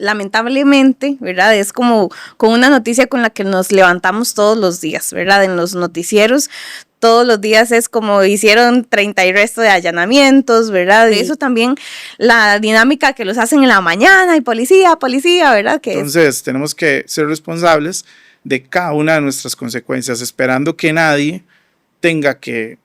lamentablemente, ¿verdad? Es como con una noticia con la que nos levantamos todos los días, ¿verdad? En los noticieros todos los días es como hicieron 30 y resto de allanamientos, ¿verdad? Y eso también, la dinámica que los hacen en la mañana y policía, ¿verdad? Entonces tenemos que ser responsables de cada una de nuestras consecuencias, esperando que nadie tenga que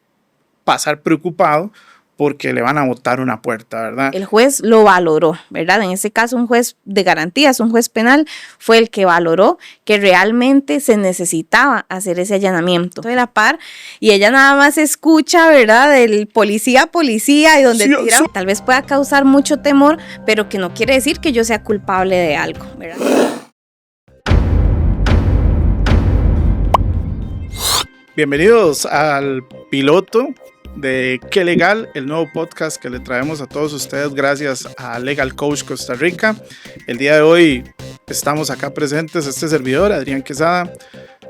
pasar preocupado porque le van a botar una puerta, ¿verdad? El juez lo valoró, ¿verdad? En ese caso, un juez de garantías, un juez penal, fue el que valoró que realmente se necesitaba hacer ese allanamiento de la par, y ella nada más escucha, ¿verdad? Del policía, y donde sí, tiran, tal vez pueda causar mucho temor, pero que no quiere decir que yo sea culpable de algo, ¿verdad? Bienvenidos al piloto de Qué Legal, el nuevo podcast que le traemos a todos ustedes gracias a Legal Coach Costa Rica. El día de hoy estamos acá presentes este servidor, Adrián Quesada,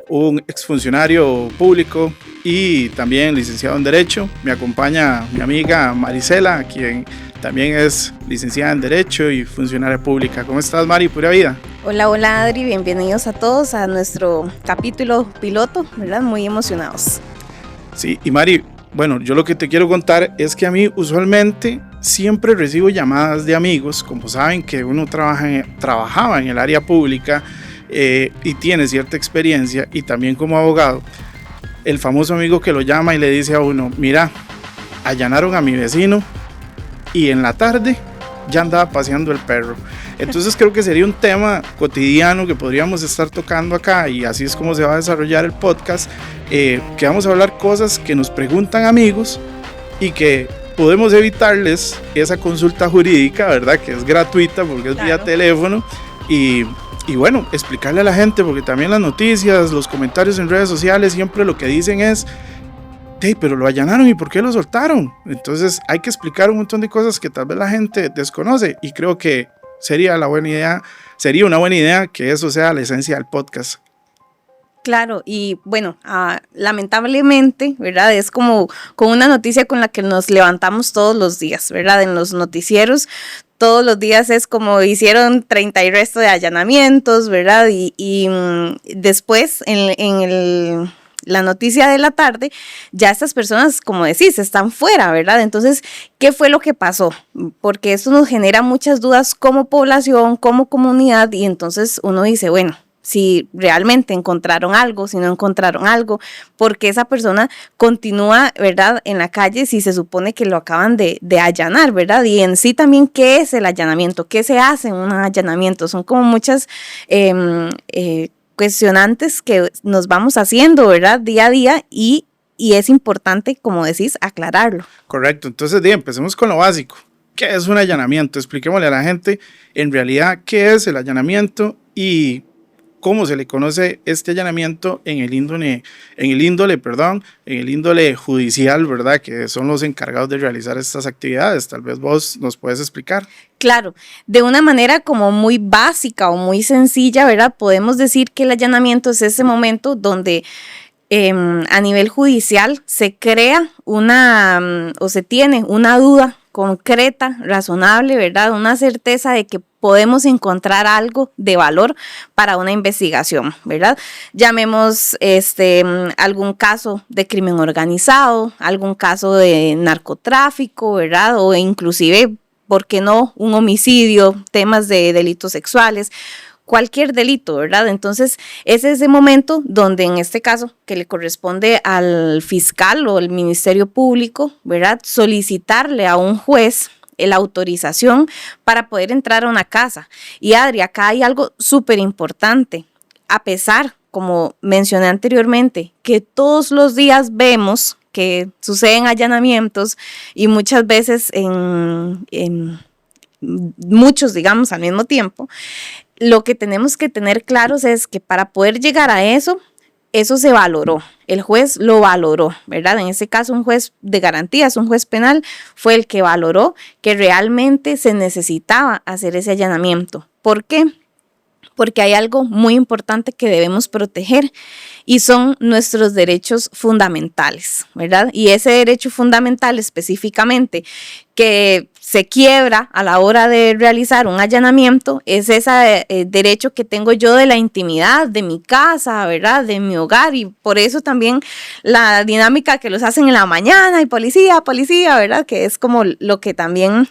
un exfuncionario público y también licenciado en Derecho. Me acompaña mi amiga Marisela, quien también es licenciada en Derecho y funcionaria pública. ¿Cómo estás, Mari? Pura vida. Hola Adri, bienvenidos a todos a nuestro capítulo piloto, ¿verdad? Muy emocionados. Sí, y Mari, bueno, yo lo que te quiero contar es que a mí usualmente siempre recibo llamadas de amigos, como saben que uno trabajaba en el área pública y tiene cierta experiencia, y también como abogado, el famoso amigo que lo llama y le dice a uno: mira, allanaron a mi vecino y en la tarde ya andaba paseando el perro. Entonces creo que sería un tema cotidiano que podríamos estar tocando acá, y así es como se va a desarrollar el podcast, que vamos a hablar cosas que nos preguntan amigos y que podemos evitarles esa consulta jurídica, ¿verdad? Que es gratuita porque es vía teléfono, y bueno, explicarle a la gente, porque también las noticias, los comentarios en redes sociales siempre lo que dicen es: hey, pero lo allanaron, ¿y por qué lo soltaron? Entonces hay que explicar un montón de cosas que tal vez la gente desconoce, y creo que sería una buena idea que eso sea la esencia del podcast. Claro, y bueno, lamentablemente, ¿verdad? Es como con una noticia con la que nos levantamos todos los días, ¿verdad? En los noticieros todos los días es como hicieron 30 y resto de allanamientos, ¿verdad? Y después la noticia de la tarde, ya estas personas, como decís, están fuera, ¿verdad? Entonces, ¿qué fue lo que pasó? Porque esto nos genera muchas dudas como población, como comunidad, y entonces uno dice, bueno, si realmente encontraron algo, si no encontraron algo, porque esa persona continúa, ¿verdad?, en la calle si se supone que lo acaban de allanar, ¿verdad? Y en sí también, ¿qué es el allanamiento? ¿Qué se hace en un allanamiento? Son como muchas cuestionantes que nos vamos haciendo, ¿verdad?, día a día, y es importante, como decís, aclararlo. Correcto, entonces empecemos con lo básico. ¿Qué es un allanamiento? Expliquémosle a la gente en realidad qué es el allanamiento y cómo se le conoce este allanamiento en el índole judicial, ¿verdad? Que son los encargados de realizar estas actividades. Tal vez vos nos puedes explicar. Claro, de una manera como muy básica o muy sencilla, ¿verdad? Podemos decir que el allanamiento es ese momento donde a nivel judicial se crea o se tiene una duda concreta, razonable, ¿verdad? Una certeza de que podemos encontrar algo de valor para una investigación, ¿verdad? Llamemos algún caso de crimen organizado, algún caso de narcotráfico, ¿verdad? O inclusive, ¿por qué no?, un homicidio, temas de delitos sexuales, cualquier delito, ¿verdad? Entonces, es ese momento donde en este caso que le corresponde al fiscal o al Ministerio Público, ¿verdad?, solicitarle a un juez la autorización para poder entrar a una casa. Y Adri, acá hay algo súper importante. A pesar, como mencioné anteriormente, que todos los días vemos que suceden allanamientos y muchas veces en muchos, digamos, al mismo tiempo, lo que tenemos que tener claros es que para poder llegar a eso se valoró, el juez lo valoró, ¿verdad? En ese caso, un juez de garantías, un juez penal, fue el que valoró que realmente se necesitaba hacer ese allanamiento. ¿Por qué? Porque hay algo muy importante que debemos proteger y son nuestros derechos fundamentales, ¿verdad? Y ese derecho fundamental específicamente que se quiebra a la hora de realizar un allanamiento es ese derecho que tengo yo de la intimidad, de mi casa, ¿verdad? De mi hogar, y por eso también la dinámica que los hacen en la mañana y policía, ¿verdad? Que es como lo que también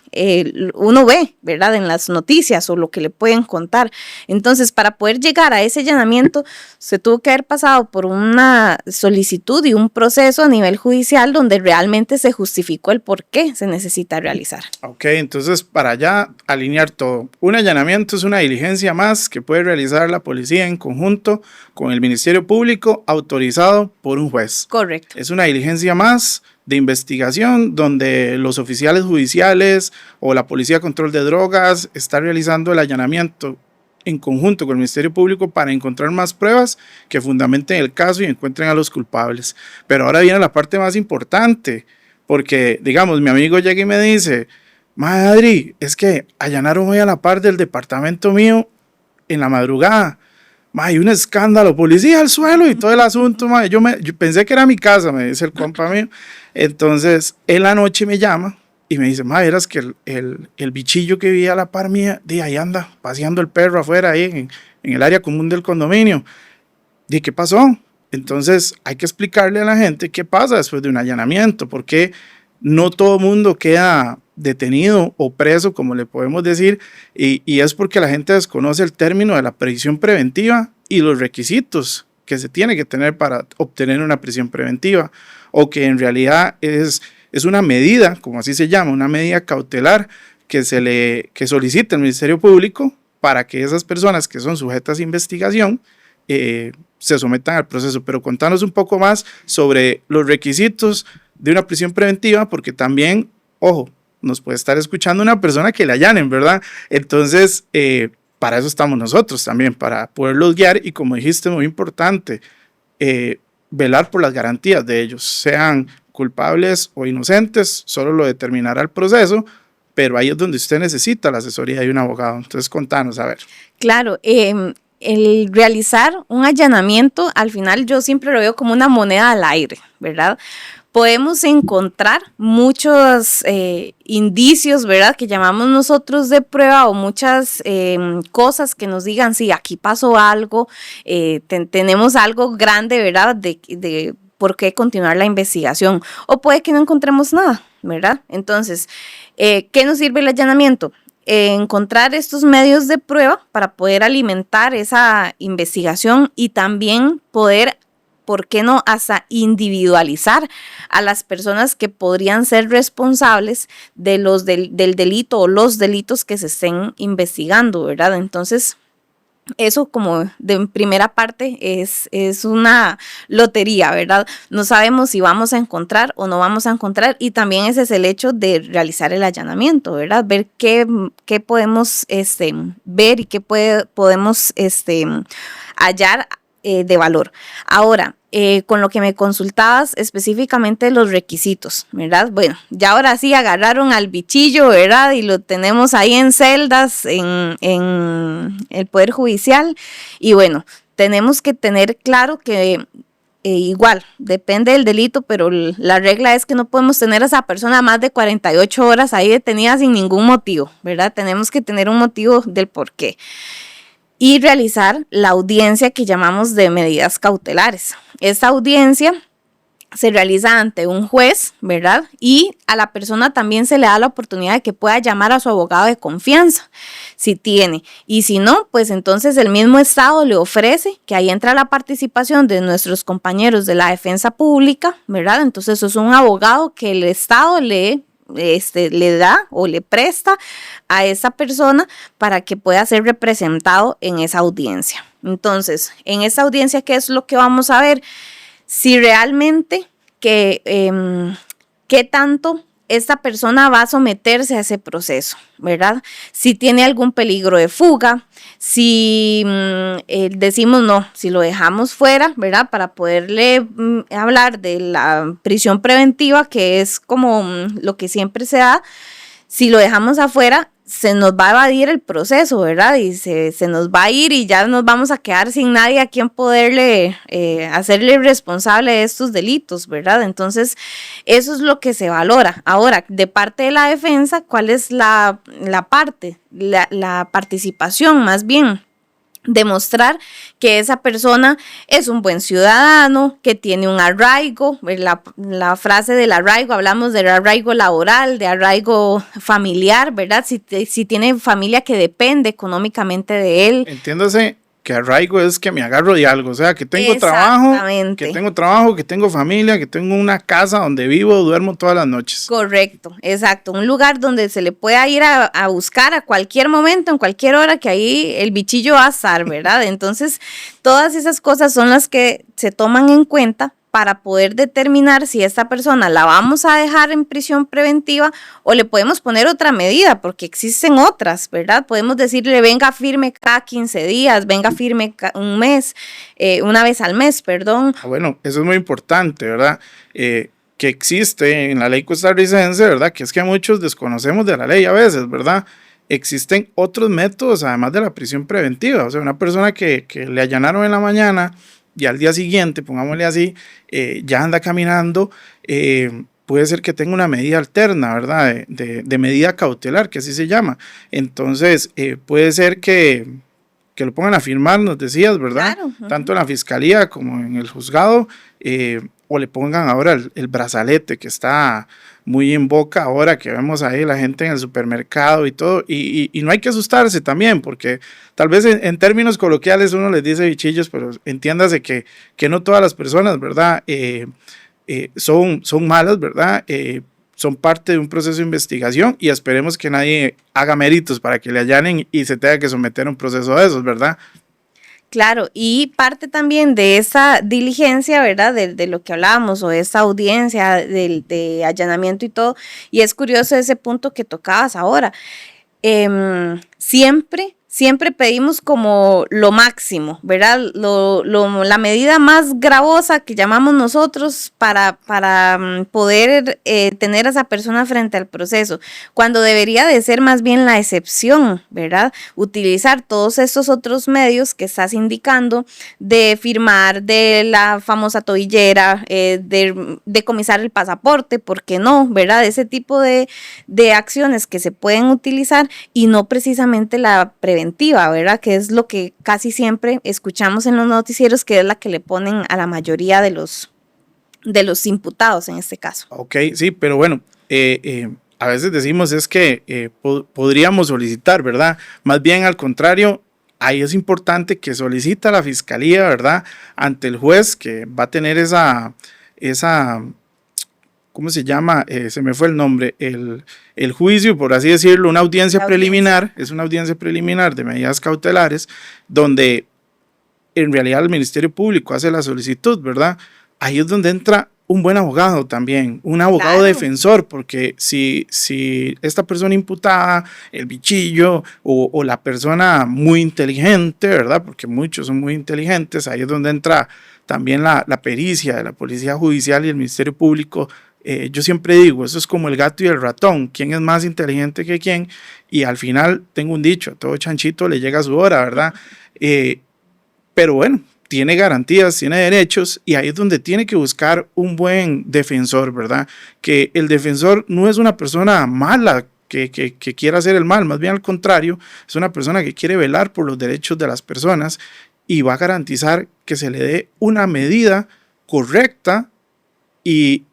uno ve, ¿verdad? En las noticias o lo que le pueden contar. Entonces, para poder llegar a ese allanamiento, se tuvo que haber pasado por una solicitud y un proceso a nivel judicial donde realmente se justificó el por qué se necesita realizar. Ok, entonces para ya alinear todo, un allanamiento es una diligencia más que puede realizar la policía en conjunto con el Ministerio Público autorizado por un juez. Correcto. Es una diligencia más de investigación donde los oficiales judiciales o la Policía de Control de Drogas está realizando el allanamiento en conjunto con el Ministerio Público para encontrar más pruebas que fundamenten el caso y encuentren a los culpables. Pero ahora viene la parte más importante, porque digamos, mi amigo llega y me dice: Madre, es que allanaron hoy a la par del departamento mío en la madrugada. Hay un escándalo, policía al suelo y todo el asunto. Yo pensé que era mi casa, me dice el compa mío. Entonces, en la noche me llama y me dice: verás que el bichillo que vi a la par mía, ahí anda paseando el perro afuera, ahí en el área común del condominio. ¿Qué pasó? Entonces, hay que explicarle a la gente qué pasa después de un allanamiento, porque no todo mundo queda detenido o preso, como le podemos decir, y es porque la gente desconoce el término de la prisión preventiva y los requisitos que se tiene que tener para obtener una prisión preventiva, o que en realidad es una medida, como así se llama, una medida cautelar que solicita el Ministerio Público para que esas personas que son sujetas a investigación se sometan al proceso. Pero contanos un poco más sobre los requisitos de una prisión preventiva, porque también, ojo, nos puede estar escuchando una persona que le allanen, ¿verdad? Entonces, para eso estamos nosotros también, para poderlos guiar y, como dijiste, muy importante, velar por las garantías de ellos, sean culpables o inocentes, solo lo determinará el proceso, pero ahí es donde usted necesita la asesoría de un abogado. Entonces, contanos, a ver. Claro, el realizar un allanamiento, al final yo siempre lo veo como una moneda al aire, ¿verdad? Podemos encontrar muchos indicios, ¿verdad?, que llamamos nosotros de prueba, o muchas cosas que nos digan: sí, aquí pasó algo, tenemos algo grande, ¿verdad?, de por qué continuar la investigación, o puede que no encontremos nada, ¿verdad? Entonces, ¿qué nos sirve el allanamiento? Encontrar estos medios de prueba para poder alimentar esa investigación y también poder, ¿por qué no?, hasta individualizar a las personas que podrían ser responsables de del delito o los delitos que se estén investigando, ¿verdad? Entonces, eso, como de primera parte, es una lotería, ¿verdad? No sabemos si vamos a encontrar o no vamos a encontrar, y también ese es el hecho de realizar el allanamiento, ¿verdad? Ver qué podemos ver y qué podemos hallar de valor. Ahora, con lo que me consultabas específicamente los requisitos, ¿verdad? Bueno, ya ahora sí agarraron al bichillo, ¿verdad? Y lo tenemos ahí en celdas, en el Poder Judicial. Y bueno, tenemos que tener claro que igual, depende del delito, pero la regla es que no podemos tener a esa persona más de 48 horas ahí detenida sin ningún motivo, ¿verdad? Tenemos que tener un motivo del por qué. Y realizar la audiencia que llamamos de medidas cautelares. Esta audiencia se realiza ante un juez, ¿verdad? Y a la persona también se le da la oportunidad de que pueda llamar a su abogado de confianza, si tiene. Y si no, pues entonces el mismo Estado le ofrece, que ahí entra la participación de nuestros compañeros de la defensa pública, ¿verdad? Entonces eso es un abogado que el Estado le da o le presta a esa persona para que pueda ser representado en esa audiencia. Entonces, en esa audiencia, ¿qué es lo que vamos a ver? Si realmente qué tanto esta persona va a someterse a ese proceso, ¿verdad? Si tiene algún peligro de fuga, si decimos no, si lo dejamos fuera, ¿verdad? Para poderle hablar de la prisión preventiva, que es como lo que siempre se da. Si lo dejamos afuera, se nos va a evadir el proceso, ¿verdad? Y se nos va a ir y ya nos vamos a quedar sin nadie a quien poderle hacerle responsable de estos delitos, ¿verdad? Entonces, eso es lo que se valora. Ahora, de parte de la defensa, ¿cuál es la participación más bien? Demostrar que esa persona es un buen ciudadano, que tiene un arraigo, la frase del arraigo, hablamos del arraigo laboral, de arraigo familiar, ¿verdad? Si tiene familia que depende económicamente de él. Entiéndase que arraigo es que me agarro de algo, o sea, que tengo trabajo, que tengo familia, que tengo una casa donde vivo, duermo todas las noches. Correcto, exacto, un lugar donde se le pueda ir a buscar a cualquier momento, en cualquier hora, que ahí el bichillo va a estar, ¿verdad? Entonces, todas esas cosas son las que se toman en cuenta para poder determinar si esta persona la vamos a dejar en prisión preventiva o le podemos poner otra medida, porque existen otras, ¿verdad? Podemos decirle, venga firme cada 15 días, venga firme un mes, una vez al mes, perdón. Bueno, eso es muy importante, ¿verdad? Que existe en la ley costarricense, ¿verdad? Que es que muchos desconocemos de la ley a veces, ¿verdad? Existen otros métodos además de la prisión preventiva, o sea, una persona que le allanaron en la mañana y al día siguiente, pongámosle así, ya anda caminando, puede ser que tenga una medida alterna, ¿verdad? De medida cautelar, que así se llama. Entonces, puede ser que lo pongan a firmar, nos decías, ¿verdad? Claro. Tanto en la fiscalía como en el juzgado, o le pongan ahora el brazalete, que está muy en boca ahora, que vemos ahí la gente en el supermercado y todo, y no hay que asustarse también, porque tal vez en términos coloquiales uno les dice bichillos, pero entiéndase que no todas las personas, ¿verdad? Son malas, ¿verdad? Son parte de un proceso de investigación y esperemos que nadie haga méritos para que le allanen y se tenga que someter a un proceso de esos, ¿verdad? Claro, y parte también de esa diligencia, ¿verdad? De lo que hablábamos, o esa audiencia de allanamiento y todo, y es curioso ese punto que tocabas ahora. Siempre pedimos como lo máximo, ¿verdad? La medida más gravosa que llamamos nosotros para poder tener a esa persona frente al proceso, cuando debería de ser más bien la excepción, ¿verdad? Utilizar todos estos otros medios que estás indicando, de firmar, de la famosa tobillera, de decomisar el pasaporte, ¿por qué no? ¿Verdad? Ese tipo de acciones que se pueden utilizar y no precisamente la preventiva, ¿verdad? Que es lo que casi siempre escuchamos en los noticieros, que es la que le ponen a la mayoría de los imputados en este caso. Ok, sí, pero bueno, a veces decimos es que podríamos solicitar, ¿verdad? Más bien al contrario, ahí es importante que solicita la fiscalía, ¿verdad? Ante el juez que va a tener esa ¿cómo se llama? Se me fue el nombre, el juicio, por así decirlo, una audiencia preliminar, es una audiencia preliminar de medidas cautelares, donde en realidad el Ministerio Público hace la solicitud, ¿verdad? Ahí es donde entra un buen abogado también, un abogado defensor, porque si esta persona imputada, el bichillo o la persona muy inteligente, ¿verdad? Porque muchos son muy inteligentes, ahí es donde entra también la pericia de la Policía Judicial y el Ministerio Público. Yo siempre digo, eso es como el gato y el ratón, quién es más inteligente que quién, y al final tengo un dicho, a todo chanchito le llega su hora, ¿verdad? Pero bueno, tiene garantías, tiene derechos, y ahí es donde tiene que buscar un buen defensor, ¿verdad? Que el defensor no es una persona mala que quiera hacer el mal, más bien al contrario, es una persona que quiere velar por los derechos de las personas y va a garantizar que se le dé una medida correcta y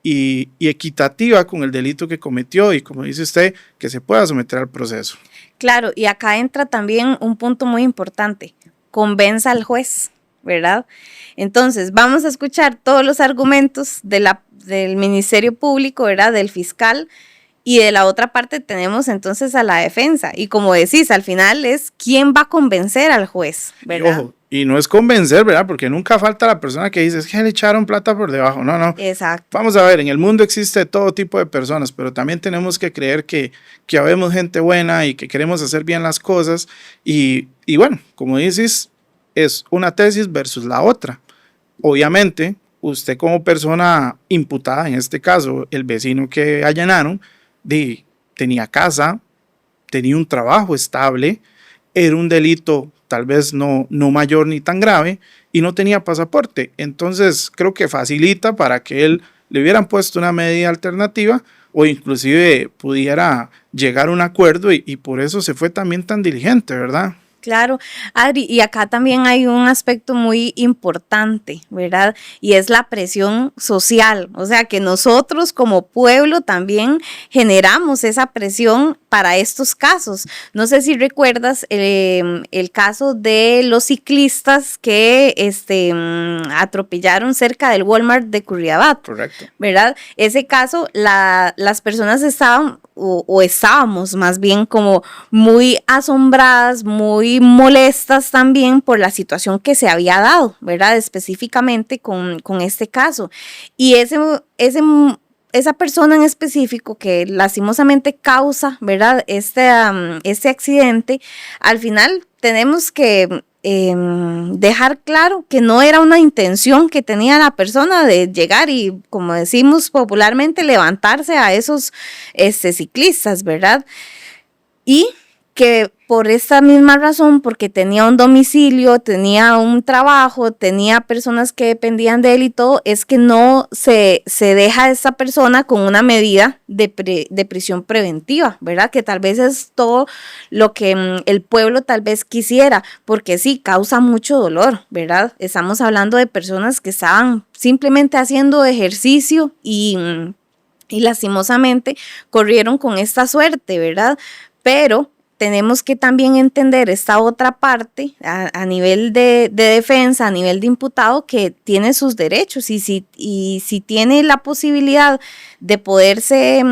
equitativa con el delito que cometió y, como dice usted, que se pueda someter al proceso. Claro, y acá entra también un punto muy importante, convenza al juez, ¿verdad? Entonces, vamos a escuchar todos los argumentos del Ministerio Público, ¿verdad? Del fiscal, y de la otra parte tenemos entonces a la defensa. Y como decís, al final es quién va a convencer al juez, ¿verdad? Ojo, y no es convencer, ¿verdad? Porque nunca falta la persona que dice, es que le echaron plata por debajo. No. Exacto. Vamos a ver, en el mundo existe todo tipo de personas, pero también tenemos que creer que habemos gente buena y que queremos hacer bien las cosas. Y bueno, como dices, es una tesis versus la otra. Obviamente, usted como persona imputada, en este caso, el vecino que allanaron, tenía casa, tenía un trabajo estable, era un delito tal vez no mayor ni tan grave y no tenía pasaporte. Entonces creo que facilita para que él le hubieran puesto una medida alternativa o inclusive pudiera llegar a un acuerdo y por eso se fue también tan diligente, ¿verdad? Claro, Adri, y acá también hay un aspecto muy importante, ¿verdad? Y es la presión social, o sea que nosotros como pueblo también generamos esa presión para estos casos. No sé si recuerdas el caso de los ciclistas que atropellaron cerca del Walmart de Curriabat. Correcto. ¿Verdad? Ese caso, las personas estaban o estábamos más bien como muy asombradas, muy molestas también por la situación que se había dado, ¿verdad? Específicamente con este caso. Y esa persona en específico que lastimosamente causa, ¿verdad? Este accidente, al final tenemos que dejar claro que no era una intención que tenía la persona de llegar y, como decimos popularmente, levantarse a esos ciclistas, ¿verdad? Y que por esta misma razón, porque tenía un domicilio, tenía un trabajo, tenía personas que dependían de él y todo, es que no se deja a esa persona con una medida de prisión preventiva, ¿verdad? Que tal vez es todo lo que el pueblo tal vez quisiera, porque sí, causa mucho dolor, ¿verdad? Estamos hablando de personas que estaban simplemente haciendo ejercicio y lastimosamente corrieron con esta suerte, ¿verdad? Pero tenemos que también entender esta otra parte a nivel de defensa, a nivel de imputado, que tiene sus derechos y si tiene la posibilidad de poderse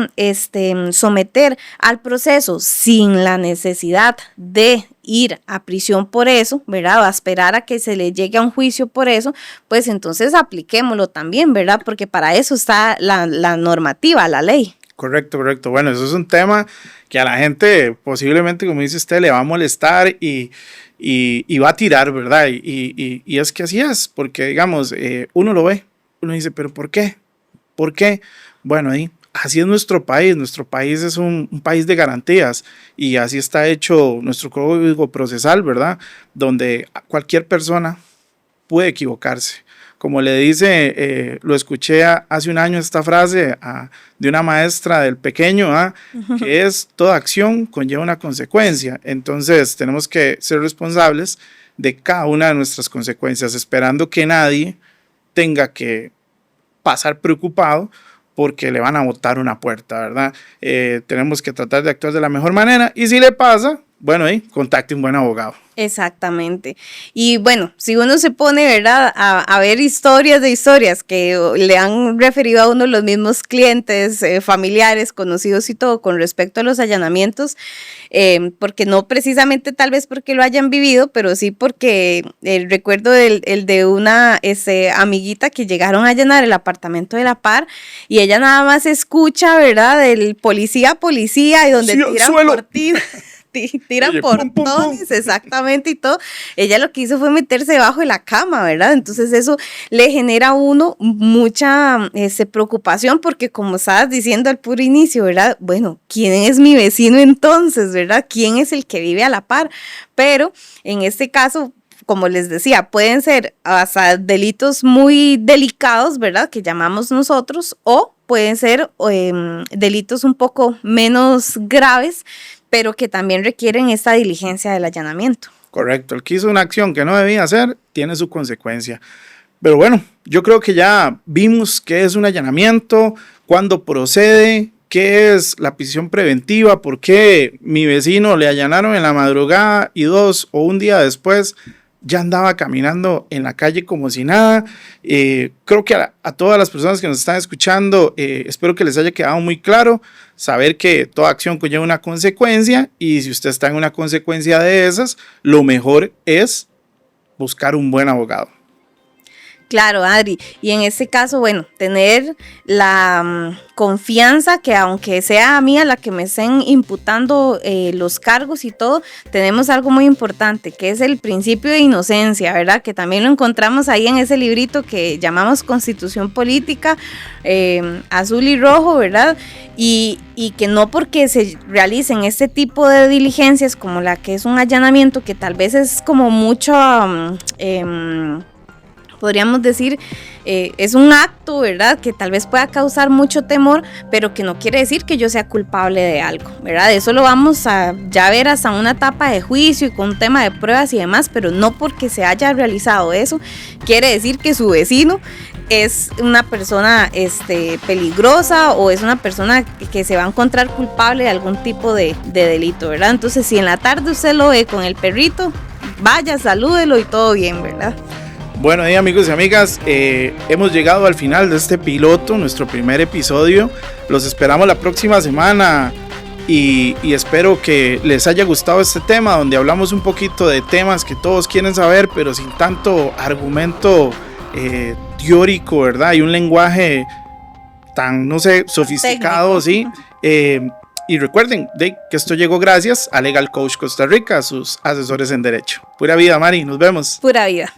someter al proceso sin la necesidad de ir a prisión por eso, ¿verdad? O a esperar a que se le llegue a un juicio por eso, pues entonces apliquémoslo también, ¿verdad? Porque para eso está la normativa, la ley. Correcto, correcto. Bueno, eso es un tema que a la gente posiblemente, como dice usted, le va a molestar y va a tirar, ¿verdad? Y es que así es, porque digamos, uno lo ve, uno dice, pero ¿por qué? ¿Por qué? Bueno, ahí, así es nuestro país es un país de garantías y así está hecho nuestro código procesal, ¿verdad? Donde cualquier persona puede equivocarse. Como le dice, lo escuché hace un año esta frase de una maestra del pequeño, que es toda acción conlleva una consecuencia. Entonces tenemos que ser responsables de cada una de nuestras consecuencias, esperando que nadie tenga que pasar preocupado porque le van a botar una puerta, ¿verdad? Tenemos que tratar de actuar de la mejor manera y si le pasa, bueno, contacte un buen abogado. Exactamente. Y bueno, si uno se pone, ¿verdad?, a ver historias que le han referido a uno los mismos clientes, familiares, conocidos y todo con respecto a los allanamientos, porque no precisamente tal vez porque lo hayan vivido, pero sí porque recuerdo el de una amiguita que llegaron a allanar el apartamento de la par y ella nada más escucha, ¿verdad?, del policía y donde sí, tiran cortinas. Tiran portones, exactamente, y todo. Ella lo que hizo fue meterse debajo de la cama, ¿verdad? Entonces eso le genera a uno mucha preocupación porque, como estabas diciendo al puro inicio, ¿verdad? Bueno, ¿quién es mi vecino entonces, verdad? ¿Quién es el que vive a la par? Pero en este caso, como les decía, pueden ser hasta delitos muy delicados, ¿verdad?, que llamamos nosotros, o pueden ser delitos un poco menos graves, pero que también requieren esta diligencia del allanamiento. Correcto, el que hizo una acción que no debía hacer tiene su consecuencia. Pero bueno, yo creo que ya vimos qué es un allanamiento, cuándo procede, qué es la prisión preventiva, por qué mi vecino le allanaron en la madrugada y 2 o un día después ya andaba caminando en la calle como si nada. Creo que a todas las personas que nos están escuchando, espero que les haya quedado muy claro saber que toda acción conlleva una consecuencia y si usted está en una consecuencia de esas, lo mejor es buscar un buen abogado. Claro, Adri. Y en este caso, bueno, tener la confianza que aunque sea a mí a la que me estén imputando los cargos y todo, tenemos algo muy importante, que es el principio de inocencia, ¿verdad? Que también lo encontramos ahí en ese librito que llamamos Constitución Política, azul y rojo, ¿verdad? Y que no porque se realicen este tipo de diligencias como la que es un allanamiento, que tal vez es como mucho... podríamos decir, es un acto, ¿verdad?, que tal vez pueda causar mucho temor, pero que no quiere decir que yo sea culpable de algo, ¿verdad? Eso lo vamos a ya ver hasta una etapa de juicio y con un tema de pruebas y demás, pero no porque se haya realizado eso, quiere decir que su vecino es una persona peligrosa o es una persona que se va a encontrar culpable de algún tipo de delito, ¿verdad? Entonces, si en la tarde usted lo ve con el perrito, vaya, salúdelo y todo bien, ¿verdad? Bueno, amigos y amigas, hemos llegado al final de este piloto, nuestro primer episodio. Los esperamos la próxima semana y espero que les haya gustado este tema, donde hablamos un poquito de temas que todos quieren saber, pero sin tanto argumento teórico, ¿verdad? Y un lenguaje tan, no sé, sofisticado, técnico. ¿Sí? Y recuerden que esto llegó gracias a Legal Coach Costa Rica, a sus asesores en derecho. Pura vida, Mari, nos vemos. Pura vida.